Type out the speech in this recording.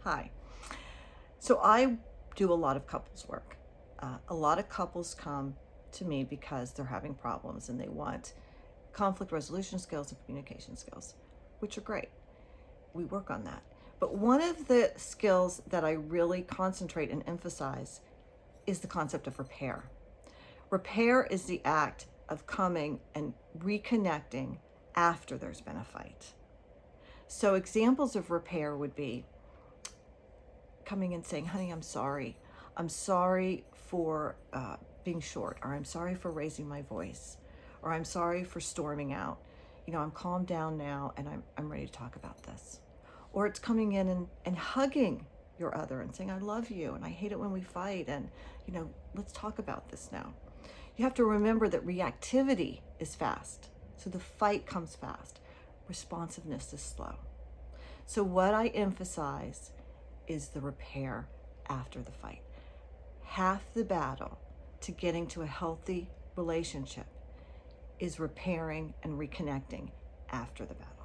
Hi. So I do a lot of couples work. A lot of couples come to me because they're having problems and they want conflict resolution skills and communication skills, which are great. We work on that. But one of the skills that I really concentrate and emphasize is the concept of repair. Repair is the act of coming and reconnecting after there's been a fight. So examples of repair would be coming and saying, honey, I'm sorry. I'm sorry for being short, or I'm sorry for raising my voice, or I'm sorry for storming out. I'm calmed down now and I'm ready to talk about this. Or it's coming in and hugging your other and saying, I love you and I hate it when we fight, and let's talk about this now. You have to remember that reactivity is fast. So the fight comes fast. Responsiveness is slow. So what I emphasize is the repair after the fight. Half the battle to getting to a healthy relationship is repairing and reconnecting after the battle.